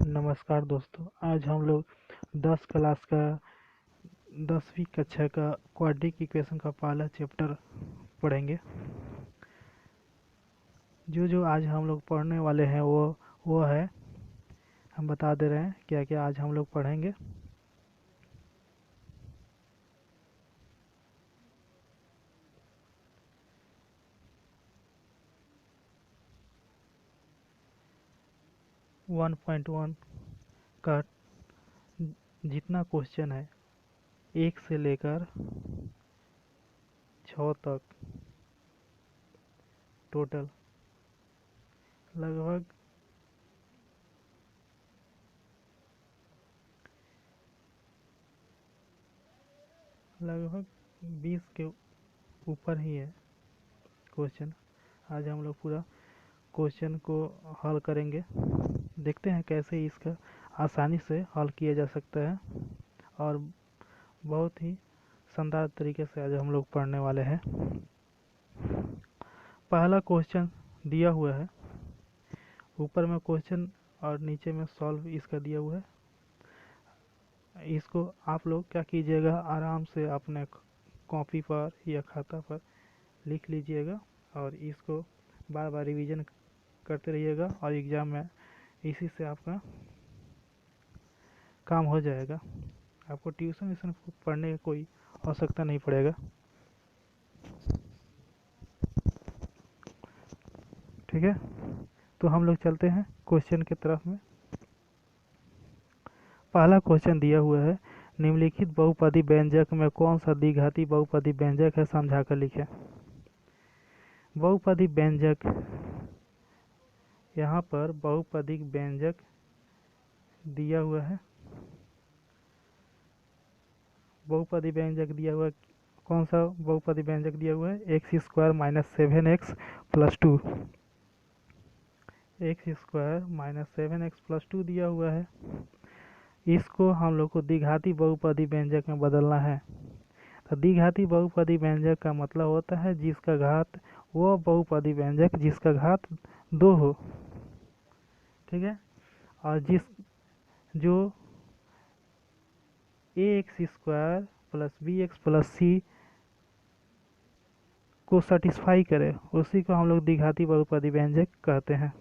नमस्कार दोस्तों। आज हम लोग 10 क्लास का 10वीं कक्षा का क्वाड्रिक इक्वेशन का पहला चैप्टर पढ़ेंगे। जो आज हम लोग पढ़ने वाले हैं वो है, हम बता दे रहे हैं क्या क्या आज हम लोग पढ़ेंगे। वन पॉइंट वन का जितना क्वेश्चन है 1 से लेकर 6 तक टोटल लगभग लगभग 20 के ऊपर ही है क्वेश्चन। आज हम लोग पूरा क्वेश्चन को हल करेंगे। देखते हैं कैसे इसका आसानी से हल किया जा सकता है और बहुत ही शानदार तरीके से आज हम लोग पढ़ने वाले हैं। पहला क्वेश्चन दिया हुआ है, ऊपर में क्वेश्चन और नीचे में सॉल्व इसका दिया हुआ है। इसको आप लोग क्या कीजिएगा, आराम से अपने कॉपी पर या खाता पर लिख लीजिएगा और इसको बार बार रिवीजन करते रहिएगा और एग्ज़ाम में इसी से आपका काम हो जाएगा। आपको ट्यूशन व्यूशन पढ़ने की कोई आवश्यकता नहीं पड़ेगा। ठीक है, तो हम लोग चलते हैं क्वेश्चन की तरफ में। पहला क्वेश्चन दिया हुआ है, निम्नलिखित बहुपदी व्यंजक में कौन सा द्विघाती बहुपदी व्यंजक है, समझाकर लिखें। बहुपदी व्यंजक, यहाँ पर बहुपदी व्यंजक दिया हुआ है। बहुपदी व्यंजक दिया हुआ है, कौन सा बहुपदी व्यंजक दिया हुआ है, x square minus 7x plus 2, x square minus 7x plus 2 दिया हुआ है। इसको हम लोग को द्विघाती बहुपदी व्यंजक में बदलना है। तो द्विघाती बहुपदी व्यंजक का मतलब होता है जिसका घात, वो बहुपदी व्यंजक जिसका घात 2 हो। ठीक है, और जो a x square plus b x plus c को सेटिस्फाई करे, उसी को हम लोग द्विघाती बहुपदी व्यंजक कहते हैं।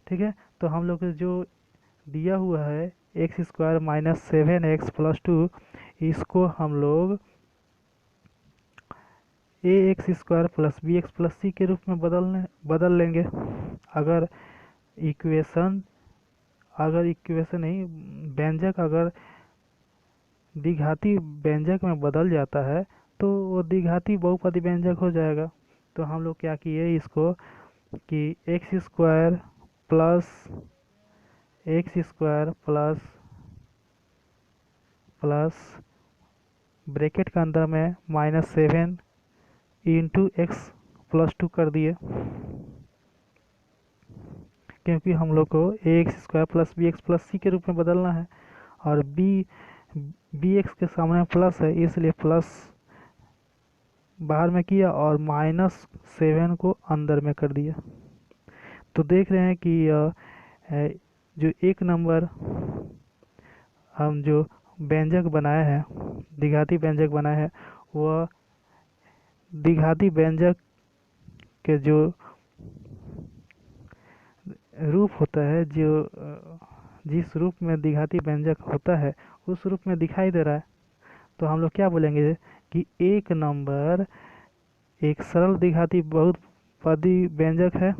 ठीक है, तो हम लोग जो दिया हुआ है x square minus 7x plus 2, इसको हम लोग a x square plus b x plus c के रूप में बदल लेंगे। अगर इक्वेशन नहीं, व्यंजक अगर द्विघाती व्यंजक में बदल जाता है तो वो द्विघाती बहुपदी व्यंजक हो जाएगा। तो हम लोग क्या किए इसको कि एक्स स्क्वायर प्लस ब्रैकेट के अंदर में माइनस 7 इंटू एक्स प्लस 2 कर दिए, क्योंकि हम लोग को a x square plus b x plus c के रूप में बदलना है और बी एक्स के सामने प्लस है, इसलिए प्लस बाहर में किया और माइनस 7 को अंदर में कर दिया। तो देख रहे हैं कि जो एक नंबर हम जो व्यंजक बनाए हैं, द्विघाती व्यंजक बनाए हैं, वह द्विघाती व्यंजक के जो रूप होता है, जिस रूप में द्विघाती व्यंजक होता है उस रूप में दिखाई दे रहा है। तो हम लोग क्या बोलेंगे कि एक नंबर एक सरल द्विघाती बहुपदी व्यंजक है,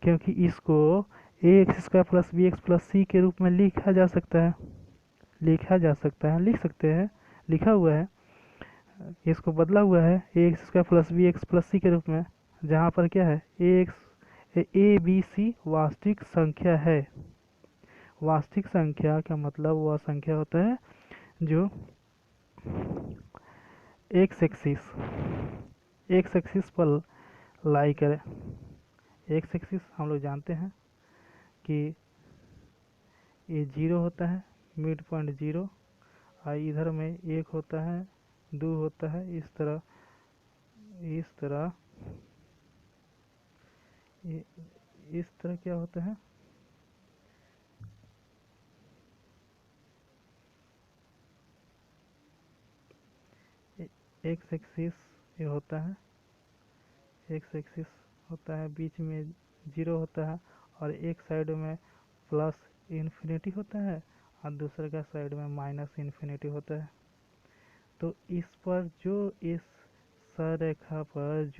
क्योंकि इसको a x square plus b x plus c के रूप में लिख सकते हैं, लिख सकते हैं, लिखा हुआ है, इसको बदला हुआ है a x square plus b x plus c के रूप में, जहाँ पर क्या है ए बी सी वास्तविक संख्या है। वास्तविक संख्या का मतलब वह संख्या होता है जो एक्स एक्सिस पर लाई करे। एक्स एक्सिस हम लोग जानते हैं कि ये 0 होता है, मिड पॉइंट 0, और इधर में 1 होता है, 2 होता है, इस तरह क्या होता है, एक्स एक्सिस ये होता है, एक्स एक्सिस होता है, बीच में जीरो होता है और एक साइड में प्लस इन्फिनिटी होता है और दूसरे का साइड में माइनस इन्फिनिटी होता है। तो इस पर जो इस सररेखा पर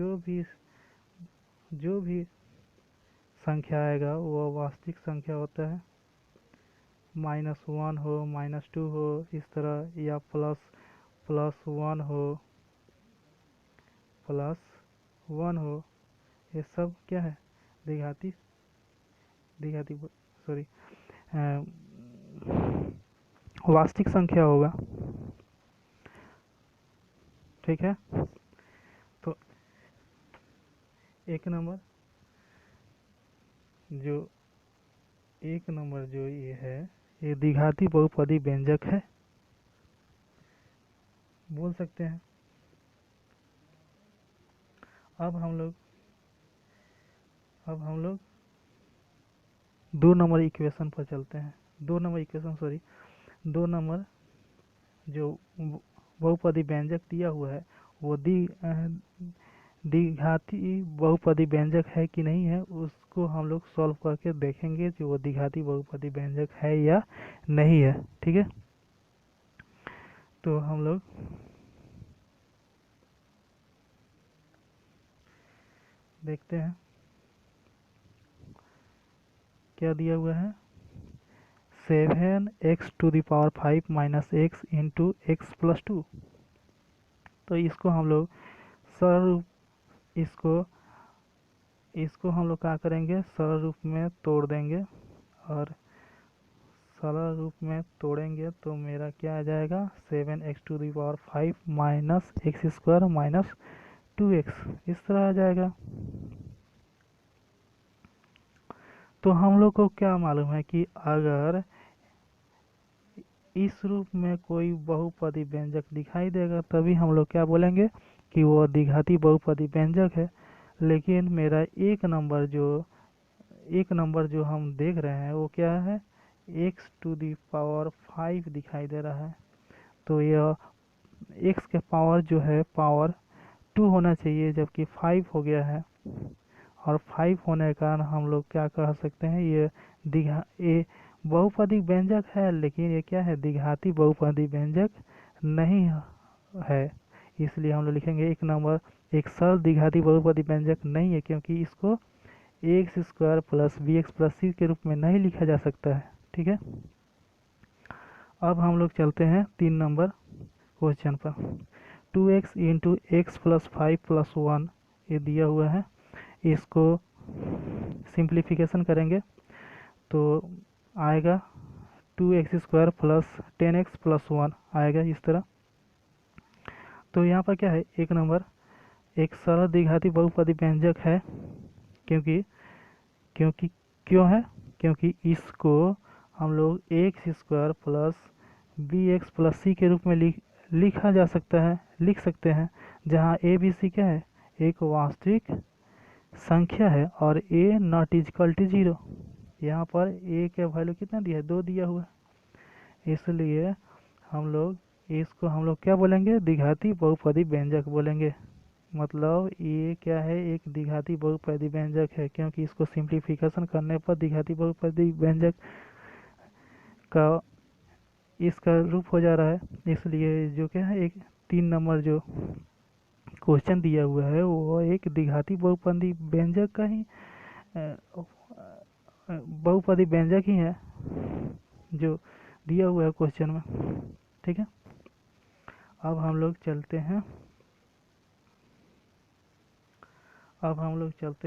जो भी संख्या आएगा वो वास्तविक संख्या होता है। -1 हो, -2 हो, इस तरह, या +1 हो, +1 हो, ये सब क्या है? द्विघाती द्विघाती सॉरी वास्तविक संख्या होगा। ठीक है, तो एक नंबर जो ये है, ये द्विघाती बहुपदी व्यंजक है, बोल सकते हैं। अब हम लोग 2 नंबर इक्वेशन पर चलते हैं। 2 नंबर जो बहुपदी व्यंजक दिया हुआ है वो द्विघाती बहुपदी व्यंजक है कि नहीं है, उसको हम लोग सॉल्व करके देखेंगे कि वो द्विघाती बहुपदी व्यंजक है या नहीं है। ठीक है, तो हम लोग देखते हैं क्या दिया हुआ है। 7x⁵ -x into x+2। तो इसको हम लोग सरल रूप इसको इसको हम लोग क्या करेंगे, सरल रूप में तोड़ देंगे, और सरल रूप में तोड़ेंगे तो मेरा क्या आ जाएगा, 7x⁵ -x² -2x, इस तरह आ जाएगा। तो हम लोग को क्या मालूम है कि अगर इस रूप में कोई बहुपदी व्यंजक दिखाई देगा तभी हम लोग क्या बोलेंगे कि वो द्विघाती बहुपदी व्यंजक है। लेकिन मेरा एक नंबर जो हम देख रहे हैं वो क्या है, x⁵ दिखाई दे रहा है। तो यह x के पावर जो है पावर 2 होना चाहिए, जबकि 5 हो गया है, और 5 होने के कारण हम लोग क्या कह सकते हैं, ये बहुपदी व्यंजक है, लेकिन ये क्या है, द्विघाती बहुपदी व्यंजक नहीं है। इसलिए हम लोग लिखेंगे एक नंबर एक सरल द्विघाती बहुपदी व्यंजक नहीं है, क्योंकि इसको x² + bx + c के रूप में नहीं लिखा जा सकता है। ठीक है, अब हम लोग चलते हैं 3 नंबर क्वेश्चन पर। 2x इंटू x+5+1 ये दिया हुआ है, इसको सिंप्लीफिकेशन करेंगे तो आएगा 2x² + 10x+1 आएगा इस तरह। तो यहाँ पर क्या है, एक नंबर एक सरल द्विघाती बहुपदी व्यंजक है, क्योंकि क्योंकि क्यों है, क्योंकि इसको हम लोग x² + bx + c के रूप में लिख सकते हैं, जहाँ a b c क्या है, एक वास्तविक संख्या है और a ≠ 0। यहाँ पर a का वैल्यू कितना दिया है, 2 दिया हुआ है, इसलिए हम लोग क्या बोलेंगे, द्विघाती बहुपदी व्यंजक बोलेंगे। मतलब ये क्या है, एक द्विघाती बहुपदी व्यंजक है, क्योंकि इसको सिंप्लीफिकेशन करने पर द्विघाती बहुपदी व्यंजक का इसका रूप हो जा रहा है। इसलिए जो क्या है, एक 3 नंबर जो क्वेश्चन दिया हुआ है वो एक द्विघाती बहुपदी व्यंजक का ही बहुपदी व्यंजक ही है जो दिया हुआ है क्वेश्चन में। ठीक है, अब हम लोग चलते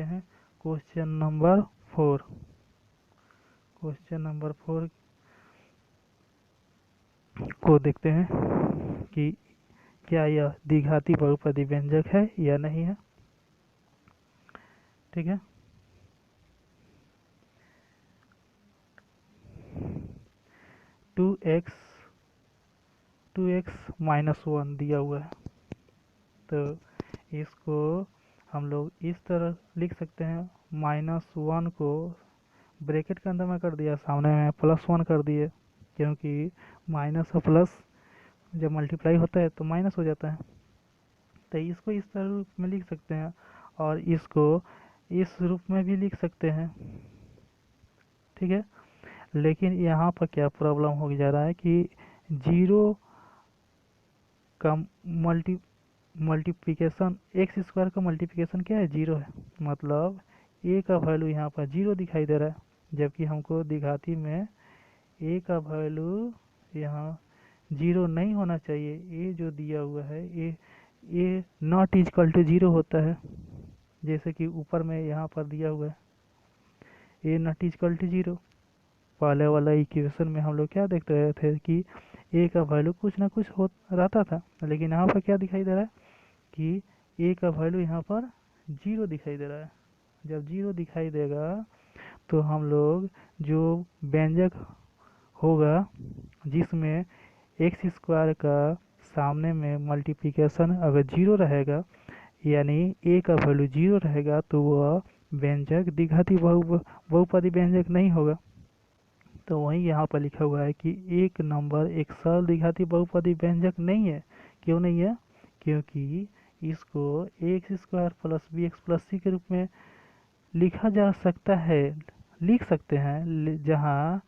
हैं क्वेश्चन नंबर 4। क्वेश्चन नंबर 4 को देखते हैं कि क्या यह द्विघाती बहुपदी व्यंजक है या नहीं है। ठीक है, 2x -1 दिया हुआ है, तो इसको हम लोग इस तरह लिख सकते हैं। -1 को ब्रैकेट के अंदर में कर दिया, सामने में +1 कर दिए, क्योंकि माइनस और प्लस जब मल्टीप्लाई होता है तो माइनस हो जाता है। तो इसको इस तरह रूप में लिख सकते हैं और इसको इस रूप में भी लिख सकते हैं। ठीक है, लेकिन यहाँ पर क्या प्रॉब्लम हो जा रहा है कि जीरो का मल्टीप्लिकेशन, एक्स स्क्वायर का मल्टीप्लिकेशन क्या है, जीरो है। मतलब ए का वैल्यू यहाँ पर जीरो दिखाई दे रहा है, जबकि हमको दिघाती में ए का वैल्यू यहाँ जीरो नहीं होना चाहिए। ए जो दिया हुआ है ए नॉट इक्वल टू जीरो होता है, जैसे कि ऊपर में यहाँ पर दिया हुआ है ए नॉट इक्वल टू जीरो। पहले वाला इक्वेशन में हम लोग क्या देख रहे थे कि ए का वैल्यू कुछ ना कुछ हो रहता था, लेकिन यहाँ पर क्या दिखाई दे रहा है कि ए का वैल्यू यहाँ पर जीरो दिखाई दे रहा है। जब जीरो दिखाई देगा तो हम लोग जो व्यंजक होगा जिसमें एक्स स्क्वायर का सामने में मल्टीप्लिकेशन अगर जीरो रहेगा, यानी ए का वैल्यू जीरो रहेगा, तो वह व्यंजक द्विघाती बहुपदी व्यंजक नहीं होगा। तो वहीं यहाँ पर लिखा हुआ है कि एक नंबर एक सरल द्विघाती बहुपदी व्यंजक नहीं है। क्यों नहीं है? क्योंकि इसको x square plus b x plus c के रूप में लिखा जा सकता है, लिख सकते हैं, जहाँ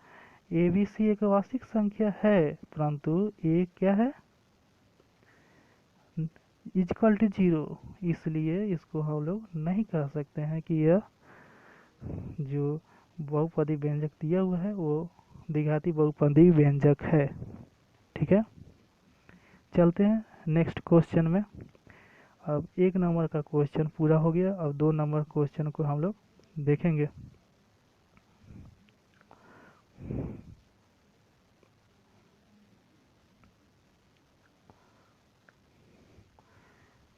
ए बी सी एक वास्तविक संख्या है, परंतु ए क्या है, इक्वल टू जीरो। इसलिए इसको हम लोग नहीं कह सकते हैं कि यह जो बहुपदी व्यंजक दिया हुआ है वो द्विघाती बहुपदी व्यंजक है। ठीक है, चलते हैं नेक्स्ट क्वेश्चन में। अब एक नंबर का क्वेश्चन पूरा हो गया, अब दो नंबर क्वेश्चन को हम लोग देखेंगे।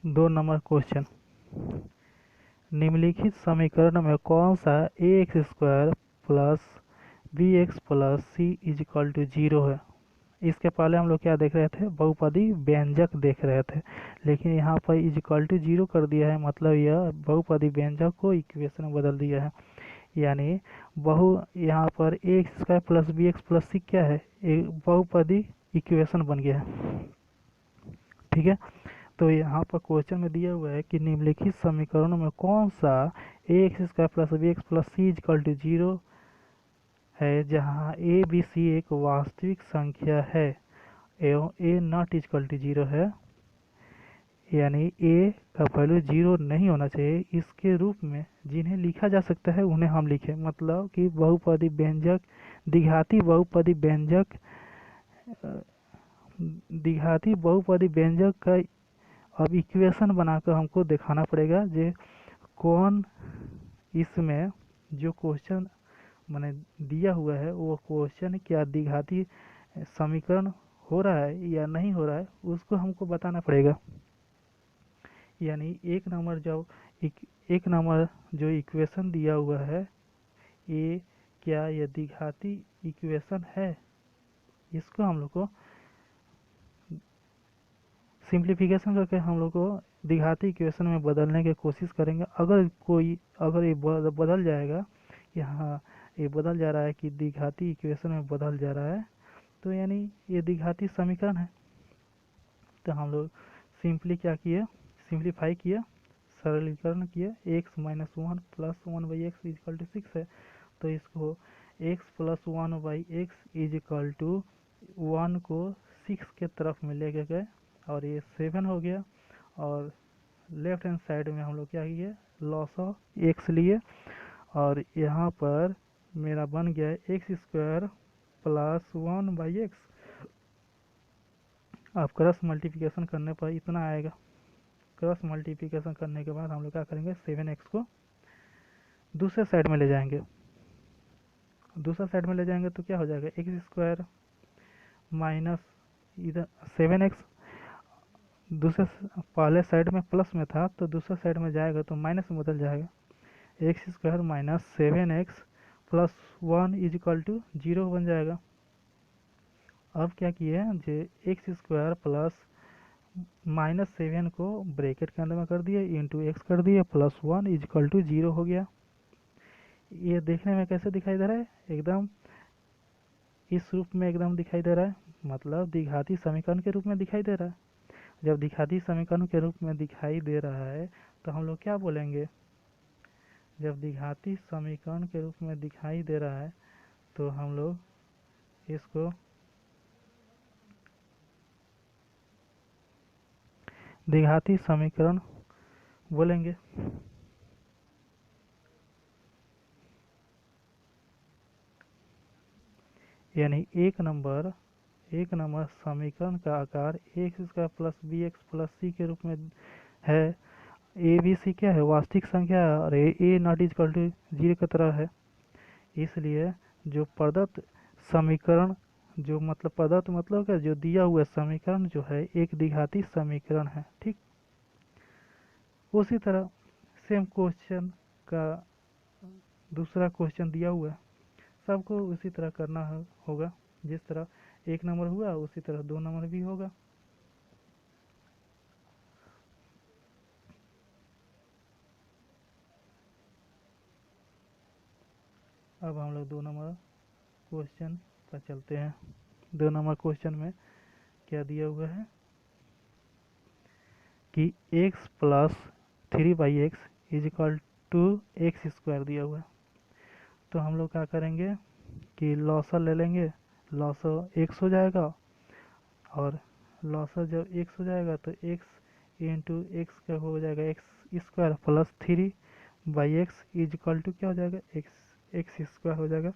दो नंबर क्वेश्चन, निम्नलिखित समीकरण में कौन सा a x square plus b x plus c is equal to zero है। इसके पहले हम लोग क्या देख रहे थे, बहुपदी व्यंजक देख रहे थे, लेकिन यहाँ पर इज इक्वल टू जीरो कर दिया है, मतलब यह बहुपदी व्यंजक को इक्वेशन में बदल दिया है। यानी यहाँ पर a x square plus b x plus c क्या है, एक बहुपदी इक्वेशन बन गया है। ठीक है, तो यहाँ पर क्वेश्चन में दिया हुआ है कि निम्नलिखित समीकरणों में कौन सा a x square plus b x plus c equal to zero है, जहाँ ए बी सी एक वास्तविक संख्या है एवं ए नॉट इक्वल टू जीरो है, यानी ए का वैल्यू जीरो नहीं होना चाहिए। इसके रूप में जिन्हें लिखा जा सकता है उन्हें हम लिखें, मतलब कि बहुपदी व्यंजक, द्विघाती बहुपदी व्यंजक, द्विघाती बहुपदी व्यंजक का अब इक्वेशन बनाकर हमको दिखाना पड़ेगा जे कौन इसमें जो क्वेश्चन मैंने दिया हुआ है वो क्वेश्चन क्या द्विघाती समीकरण हो रहा है या नहीं हो रहा है, उसको हमको बताना पड़ेगा। यानी एक नंबर जो इक्वेशन दिया हुआ है ये क्या यह द्विघाती इक्वेशन है, इसको हम लोग को सिंप्लीफिकेशन करके हम लोग को द्विघाती इक्वेशन में बदलने की कोशिश करेंगे। अगर ये बदल जाएगा, यहाँ ये बदल जा रहा है कि द्विघाती इक्वेशन में बदल जा रहा है, तो यानी ये द्विघाती समीकरण है। तो हम लोग क्या किए, सिंप्लीफाई किया, सरलीकरण किया, X minus one plus one by X is equal to six है, तो इसको X plus one by X is equal to one को सिक्स के तरफ में लेके गए और ये 7 हो गया। और लेफ्ट हैंड साइड में हम लोग क्या किए, लॉस ऑफ एक्स लिए, और यहाँ पर मेरा बन गया x square plus one by x. अब क्रॉस मल्टीप्लिकेशन करने पर इतना आएगा। क्रॉस मल्टीप्लिकेशन करने के बाद हम लोग क्या करेंगे, 7x को दूसरे साइड में ले जाएंगे। दूसरा साइड में ले जाएंगे तो क्या हो जाएगा, एक्स स्क्वायर माइनस इधर 7x, दूसरे पहले साइड में प्लस में था तो दूसरे साइड में जाएगा तो माइनस में बदल जाएगा। X square minus 7x plus one is equal to zero बन जाएगा। अब क्या किए जो एक्स स्क्वायर प्लस माइनस 7 को ब्रैकेट के अंदर में कर दिए, इंटू एक्स कर दिए, plus one is equal to zero हो गया। ये देखने में कैसे दिखाई दे रहा है, एकदम इस रूप में एकदम दिखाई दे रहा है, मतलब द्विघाती समीकरण के रूप में दिखाई दे रहा है। जब द्विघाती समीकरण के रूप में दिखाई दे रहा है तो हम लोग क्या बोलेंगे? जब द्विघाती समीकरण के रूप में दिखाई दे रहा है तो हम लोग इसको द्विघाती समीकरण बोलेंगे। यानी एक नंबर समीकरण का आकार x square plus b x plus c के रूप में है। ए बी सी क्या है? वास्तविक संख्या है और ए नॉट इक्वल टू 0 की तरह है। इसलिए जो प्रदत्त समीकरण प्रदत्त मतलब क्या, जो दिया हुआ समीकरण जो है एक द्विघाती समीकरण है। ठीक, उसी तरह सेम क्वेश्चन का दूसरा क्वेश्चन दिया हुआ है, सबको उसी तरह करना होगा। जिस तरह एक नंबर हुआ उसी तरह 2 नंबर भी होगा। अब हम लोग 2 नंबर क्वेश्चन पर चलते हैं। 2 नंबर क्वेश्चन में क्या दिया हुआ है कि x plus 3/x is equal to X square दिया हुआ है। तो हम लोग क्या करेंगे कि लॉसर ले लेंगे, लॉसर x हो जाएगा और लॉसर जब x हो जाएगा तो x इंटू एक्स का हो जाएगा X square plus 3/x is equal to क्या हो जाएगा, एक्स स्क्वायर हो जाएगा।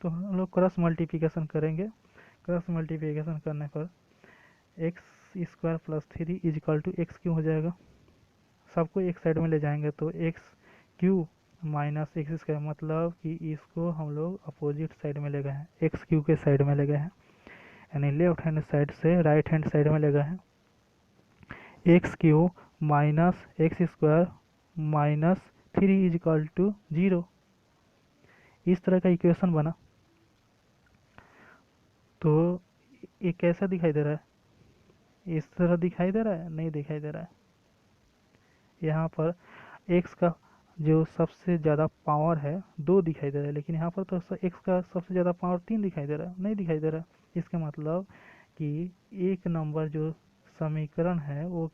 तो हम लोग क्रॉस मल्टीप्लिकेशन करेंगे। क्रॉस मल्टीप्लिकेशन करने पर X square plus 3 is equal to X cube हो जाएगा। सबको एक साइड में ले जाएंगे तो X cube minus X square, मतलब कि इसको हम लोग अपोजिट साइड में ले गए हैं, एक्स क्यू के साइड में ले गए हैं, यानी लेफ्ट हैंड साइड से राइट हैंड साइड में ले गए हैं। X cube minus X square minus 3 is equal to 0, इस तरह का इक्वेशन बना। तो ये कैसा दिखाई दे रहा है? इस तरह दिखाई दे रहा है? नहीं दिखाई दे रहा है। यहाँ पर x का जो सबसे ज़्यादा पावर है 2 दिखाई दे रहा है, लेकिन यहाँ पर तो x का सबसे ज़्यादा पावर 3 दिखाई दे रहा है, नहीं दिखाई दे रहा है। इसका मतलब कि एक नंबर जो समीकरण है वो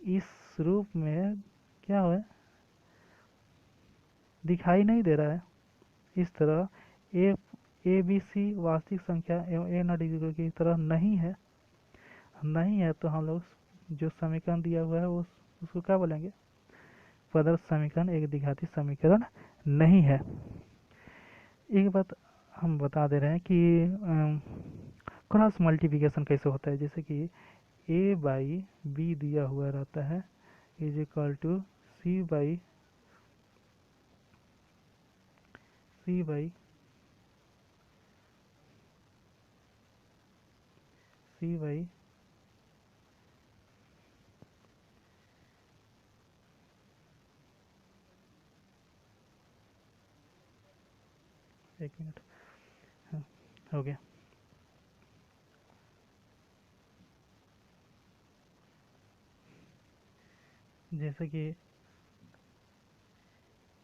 इस रूप में क्या है, दिखाई नहीं दे रहा है। इस तरह ए बी सी वास्तविक संख्या एवं ए नॉट इक्वल की तरह नहीं है तो हम लोग जो समीकरण दिया हुआ है उसको क्या बोलेंगे? प्रदत्त समीकरण एक द्विघाती समीकरण नहीं है। एक बात हम बता दे रहे हैं कि क्रॉस मल्टीप्लिकेशन कैसे होता है। जैसे कि a बाई बी दिया हुआ रहता है is equal to c by एक मिनट, हाँ, हो गया। जैसे कि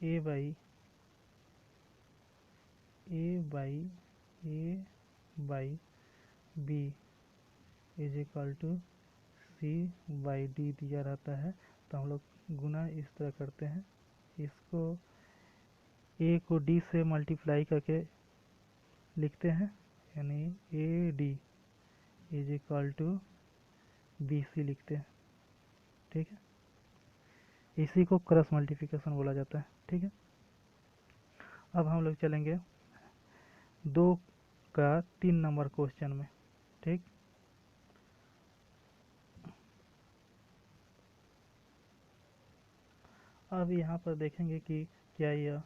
a by b is equal to c by d दिया रहता है, तो हम लोग गुना इस तरह करते हैं, इसको ए को डी से मल्टीप्लाई करके लिखते हैं, यानी A D is equal to B C लिखते हैं। ठीक है, इसी को क्रॉस मल्टीप्लिकेशन बोला जाता है। ठीक है, अब हम लोग चलेंगे 2 का 3 नंबर क्वेश्चन में। ठीक, अब यहाँ पर देखेंगे कि क्या यह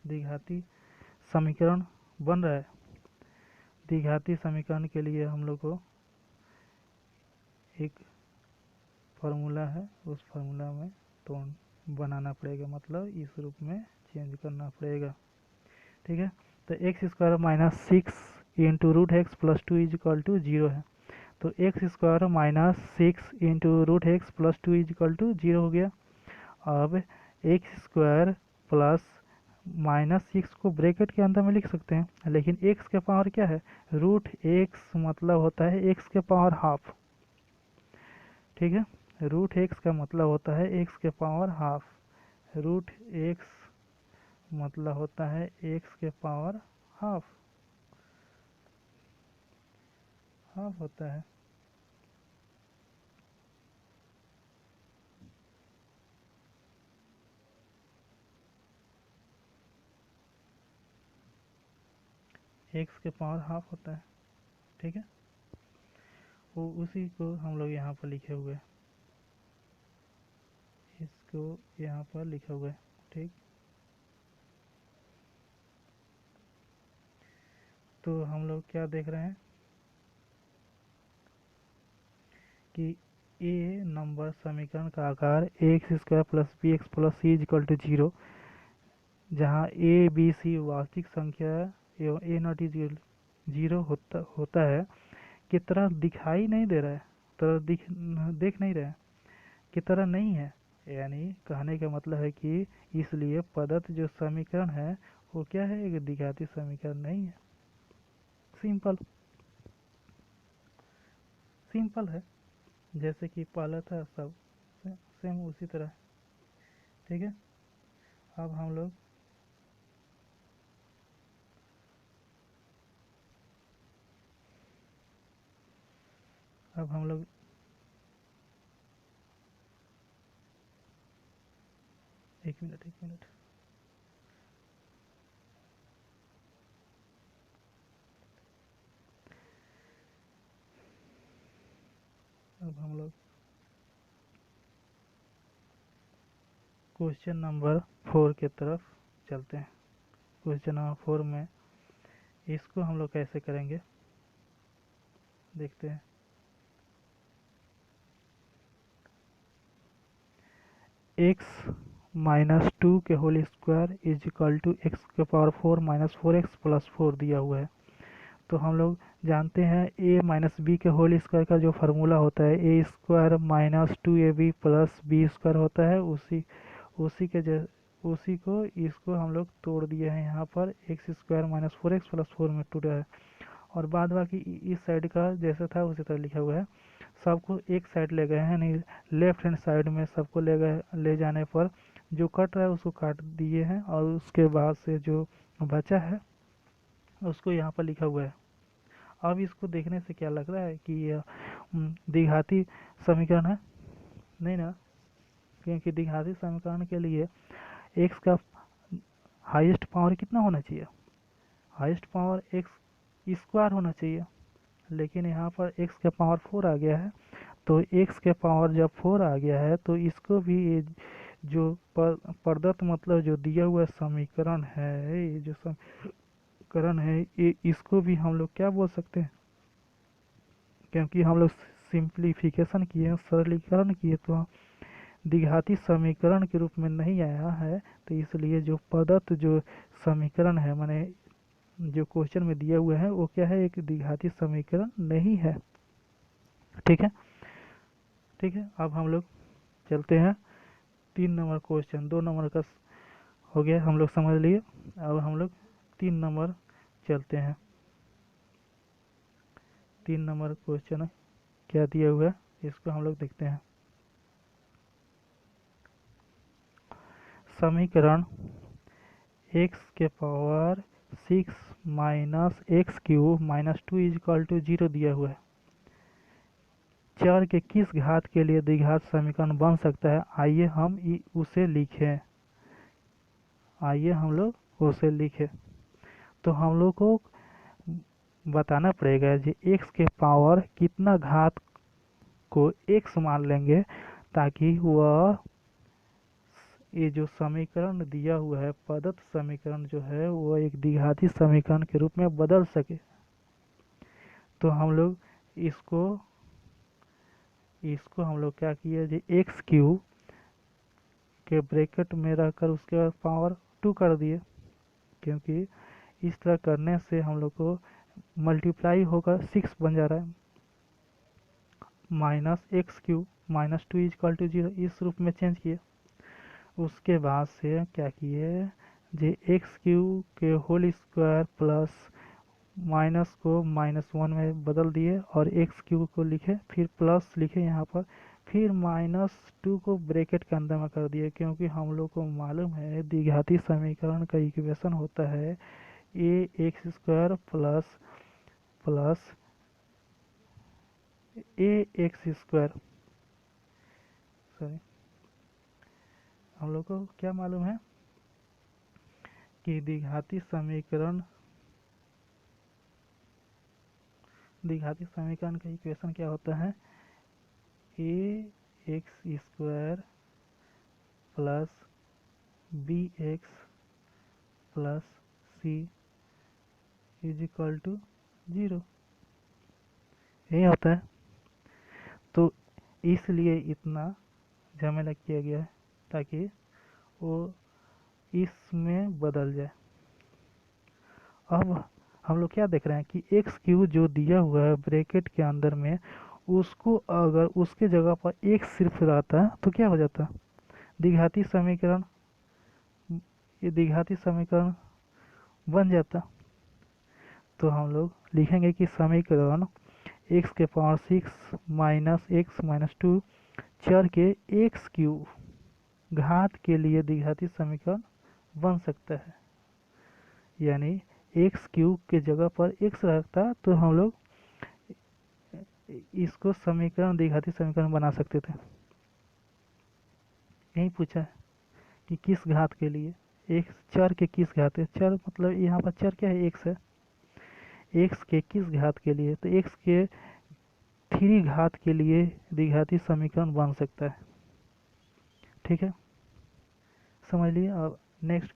द्विघाती समीकरण बन रहा है। द्विघाती समीकरण के लिए हम लोग को एक फार्मूला है, उस फार्मूला में तो बनाना पड़ेगा, मतलब इस रूप में चेंज करना पड़ेगा। ठीक है, तो X square minus 6 into root X plus 2 is equal to 0 है। तो X square minus 6 into root X plus 2 is equal to 0 हो गया। अब एक्स स्क्वायर प्लस -6 को ब्रैकेट के अंदर में लिख सकते हैं, लेकिन x के पावर क्या है, √x मतलब होता है x के पावर हाफ। ठीक है, √x का मतलब होता है x के पावर हाफ। √x मतलब होता है x के पावर हाफ, हाफ होता है। x के पावर हाफ होता है। ठीक है, वो उसी को हम लोग यहाँ पर लिखे हुए हैं, इसको यहाँ पर लिखा हुआ है। ठीक, तो हम लोग क्या देख रहे हैं कि ए नंबर समीकरण का आकार ax² + bx + c = 0, जहाँ ए बी सी वास्तविक संख्या एवं ए नॉट इज 0 होता है, की तरह दिखाई नहीं दे रहा है, तरह देख नहीं रहे हैं, की तरह नहीं है। यानी कहने का मतलब है कि इसलिए प्रदत्त जो समीकरण है वो क्या है, एक द्विघाती समीकरण नहीं है। सिंपल, सिंपल है, जैसे कि पहला था सब सेम उसी तरह। ठीक है, अब हम लोग अब हम लोग एक मिनट, एक मिनट। अब हम लोग क्वेश्चन नंबर 4 की तरफ चलते हैं। क्वेश्चन नंबर 4 में इसको हम लोग कैसे करेंगे देखते हैं। x -2 के whole square is equal to x के पावर 4 -4x + 4 दिया हुआ है। तो हम लोग जानते हैं a - b के होल स्क्वायर का जो फार्मूला होता है a² - 2ab + b² होता है। उसी के उसी को इसको हम लोग तोड़ दिए हैं, यहाँ पर x² - 4x + 4 में टूटा है, और बाद बाकी इस साइड का जैसा था उसी तरह लिखा हुआ है। सबको एक साइड ले गए हैं, नहीं लेफ्ट हैंड साइड में सबको ले गए, ले जाने पर जो कट रहा है उसको काट दिए हैं, और उसके बाद से जो बचा है उसको यहाँ पर लिखा हुआ है। अब इसको देखने से क्या लग रहा है कि यह द्विघाती समीकरण है? नहीं ना, क्योंकि द्विघाती समीकरण के लिए x का हाईएस्ट पावर कितना होना चाहिए, हाईएस्ट पावर x² होना चाहिए, लेकिन यहाँ पर x का पावर 4 आ गया है। तो x के पावर जब 4 आ गया है तो इसको भी ये जो प्रदत्त मतलब जो दिया हुआ समीकरण है, ये जो समीकरण है ये इसको भी हम लोग क्या बोल सकते हैं, क्योंकि हम लोग सिंप्लीफिकेशन किए, सरलीकरण किए, तो द्विघाती समीकरण के रूप में नहीं आया है। तो इसलिए जो प्रदत्त जो समीकरण है, माने जो क्वेश्चन में दिया हुआ है वो क्या है, एक द्विघाती समीकरण नहीं है। ठीक है, ठीक है, अब हम लोग चलते हैं 3 नंबर क्वेश्चन। 2 नंबर का हो गया, हम लोग समझ लिए। अब हम लोग 3 नंबर चलते हैं। 3 नंबर क्वेश्चन क्या दिया हुआ है इसको हम लोग देखते हैं। समीकरण x के पावर 6 - x³ - 2 = 0 दिया हुआ है। चर के किस घात के लिए द्विघात समीकरण बन सकता है, आइए हम उसे लिखें। आइए हम लोग उसे लिखें। तो हम लोग को बताना पड़ेगा कि x के पावर कितना घात को x मान लेंगे, ताकि वह ये जो समीकरण दिया हुआ है प्रदत्त समीकरण जो है वो एक द्विघाती समीकरण के रूप में बदल सके। तो हम लोग इसको इसको हम लोग क्या किए जी, x³ के ब्रैकेट में रहकर उसके बाद पावर 2 कर दिए, क्योंकि इस तरह करने से हम लोग को मल्टीप्लाई होकर 6 बन जा रहा है। -x³ - 2 = 0 इस रूप में चेंज किए। उसके बाद से क्या किए, जे एक्स क्यू के होल स्क्वायर प्लस माइनस को -1 में बदल दिए और एक्स क्यू को लिखे, फिर प्लस लिखे यहाँ पर, फिर -2 को ब्रैकेट के अंदर में कर दिए, क्योंकि हम लोग को मालूम है द्विघाती समीकरण का इक्वेशन होता है a x square plus plus A x square. Sorry, हम लोग को क्या मालूम है कि द्विघाती समीकरण का इक्वेशन क्या होता है, a x square plus b x plus c is equal to 0, यही होता है। तो इसलिए इतना झमेला किया गया है ताकि वो इसमें बदल जाए। अब हम लोग क्या देख रहे हैं कि एक्स क्यू जो दिया हुआ है ब्रैकेट के अंदर में, उसको अगर उसके जगह पर एक्स सिर्फ रहता तो क्या हो जाता, द्विघाती समीकरण, ये द्विघाती समीकरण बन जाता। तो हम लोग लिखेंगे कि समीकरण एक्स के पावर 6 माइनस एक्स माइनस 2 चर के एक्स क्यू घात के लिए द्विघाती समीकरण बन सकता है। यानी एक्स क्यूब के जगह पर एक्स रखता तो हम लोग इसको समीकरण द्विघाती समीकरण बना सकते थे। यही पूछा है कि किस घात के लिए, एक चर के किस घात है, चर मतलब यहाँ पर चर क्या है, एक्स है, एक्स के किस घात के लिए, तो एक्स के 3 घात के लिए द्विघाती समीकरण बन सकता है। ठीक है, समझ लिए। अब नेक्स्ट